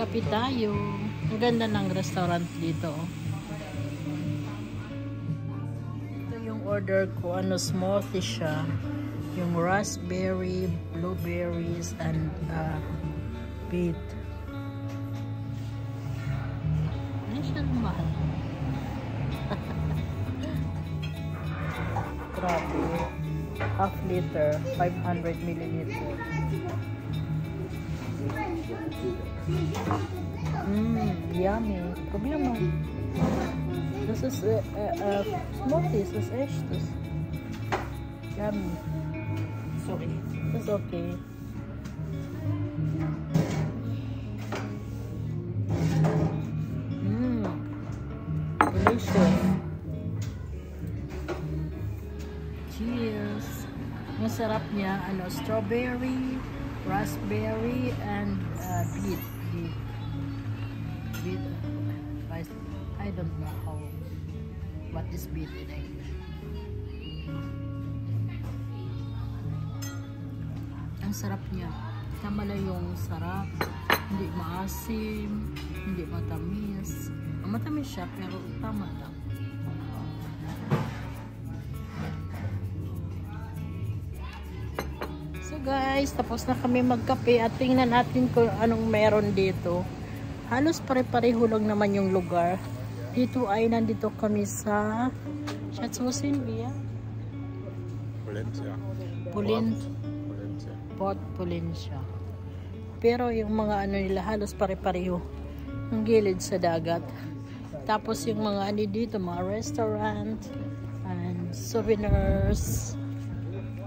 Kape tayo. Ang ganda ng restaurant dito. Ito yung order ko. Smoothie siya. Yung raspberry, blueberries, and beet. Ano siya mahal? Grabe. Half liter, 500 milliliter. Yummy. Problema. Das ist Smoothies, das ist echtes. Yummy. Sorry. Das ist okay. Delicious. Cheers. Masarap niya. Strawberry, raspberry, and beet. Beet. I don't know what is beet in English. Ang sarap niya. Tama lang yung sarap. Hindi maasim, hindi matamis. Matamis siya pero tama lang. So guys, tapos na kami magkape at tingnan natin kung anong meron dito. Halos pare-pareho lang naman yung lugar. Dito ay nandito kami sa Schatzhausen, Port Pollentia. Pero yung mga nila halos pare-pareho. Ang gilid sa dagat. Tapos yung mga dito, mga restaurant and souvenirs.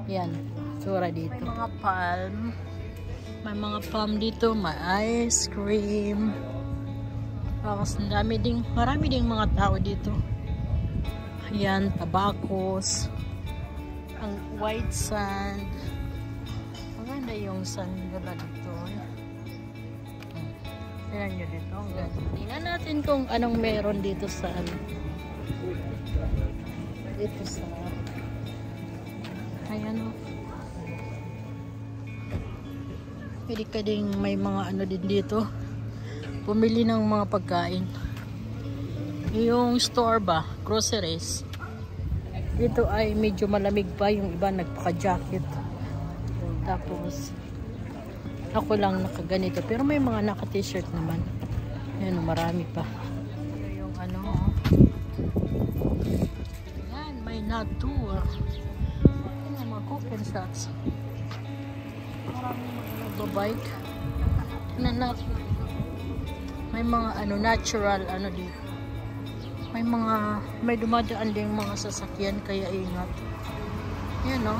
Yan, tsura dito. May mga palm. May mga palm dito, may ice cream. Tapos marami ding mga tao dito. Ayan, tabacos. Ang white sand. Maganda yung sand nila dito. Tingnan nyo dito. Tingnan natin kung anong meron dito sa ayan o. Pwede ka ding may mga din dito. Pumili ng mga pagkain. Yung store ba? Groceries. Dito ay medyo malamig pa. Yung iba nagpaka-jacket. Tapos ako lang nakaganito. Pero may mga naka-t-shirt naman. Ayan, marami pa. Yung yan, may nut tour. Ayan, mga coffin shots. Marami mga nagbabike. Tingnan natin. May mga natural dito. May dumadaan din mga sasakyan kaya ingat. Yan o.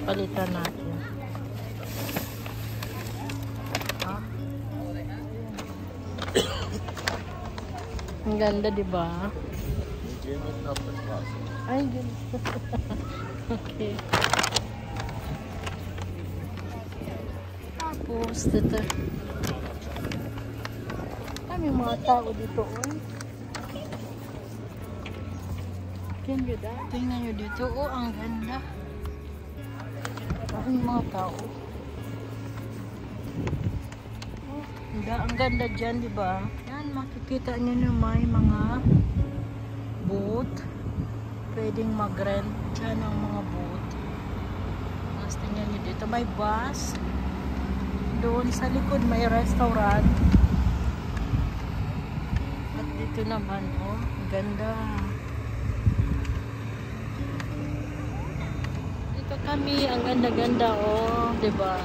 Palitan natin. Ang ganda, di ba? Ay, ganda. Okay. Tapos, dito. Kami mga tao dito. Tingnan nyo dito. Oh, ang ganda. Ang mga tao. Ang ganda dyan, di ba? Yan, makikita niyo may mga boat. Pwedeng mag-rent dyan ang mga boat. Tapos tingnan niyo dito, may bus. Doon sa likod may restaurant. At dito naman, oh, ganda. Dito kami, ang ganda-ganda, oh, di ba?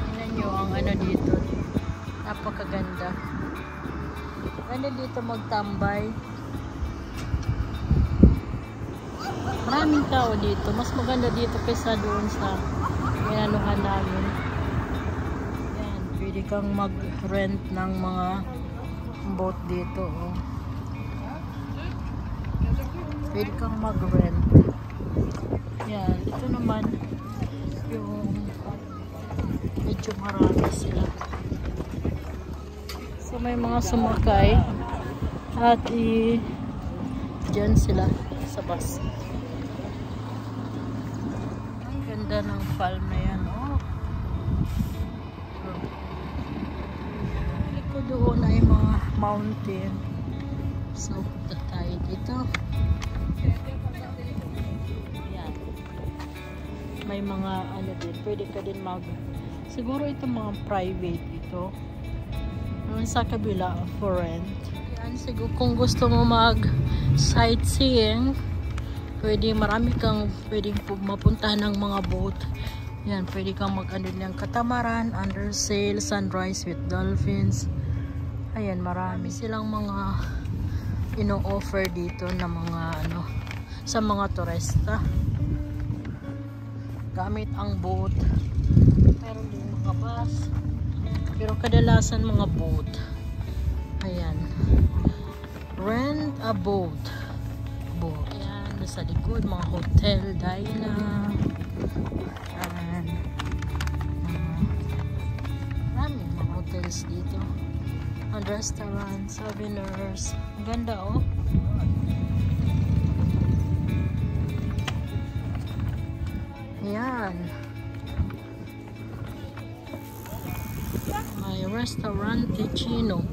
Tingnan nyo ang ano dito. Napakaganda. Ganda dito magtambay. Maraming tao dito. Mas maganda dito kaysa doon sa inanuhan namin. Yan, pwede kang mag-rent ng mga boat dito. Oh. Pwede kang mag-rent. Yan, ito naman yung medyo marami sila. So may mga sumakay at dyan sila sa bus. Ang ganda ng palm na yan, oh. Ito doon ay mga mountain. So punta tayo dito. Yan. May mga ano din, pwede ka din siguro ito mga private ito. Sa kabila for rent. Yan, siguro kung gusto mo mag sightseeing, marami kang pwedeng mapuntahan ng mga boat. Yan, pwede kang mag-ano ng katamaran, under sail, sunrise with dolphins. Ayan, marami silang mga ino-offer dito na mga ano sa mga turista. Gamit ang boat. Meron din mga bus. Pero kadalasan mga boat. Ayan. Rent a boat. Ayan. Sa likod, mga hotel, Dina. Ayan. Maraming mga hotels dito. And restaurant, souvenirs. Ang ganda, oh. Ayan. May restaurant Ticino.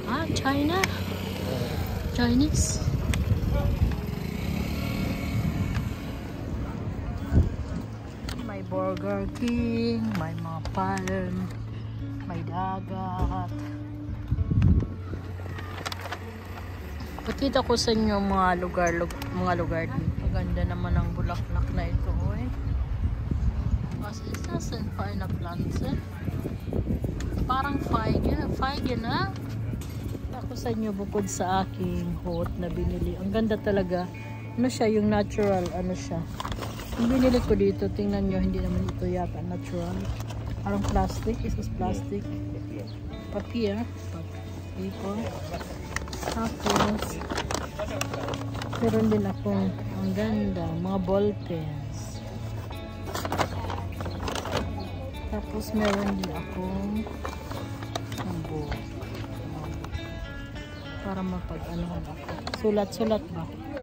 Ah, China. Chinese. May Burger King, may mga palm, may dagat. Pakita ko sa inyo mga lugar dito. Maganda naman ang bulaklak na ito, oy. Was is this in fine plants, eh? Parang fige na. Ako sa inyo bukod sa aking hot na binili. Ang ganda talaga. Ano siya, yung natural, ano siya. Yung binili ko dito, tingnan nyo, hindi naman ito yata natural. Parang plastic, is plastic. Papier. Paper. Tapos meron din akong ang ganda, mga ball pens. Tapos meron din akong book para mapag-anuhan ako. Sulat-sulat ba?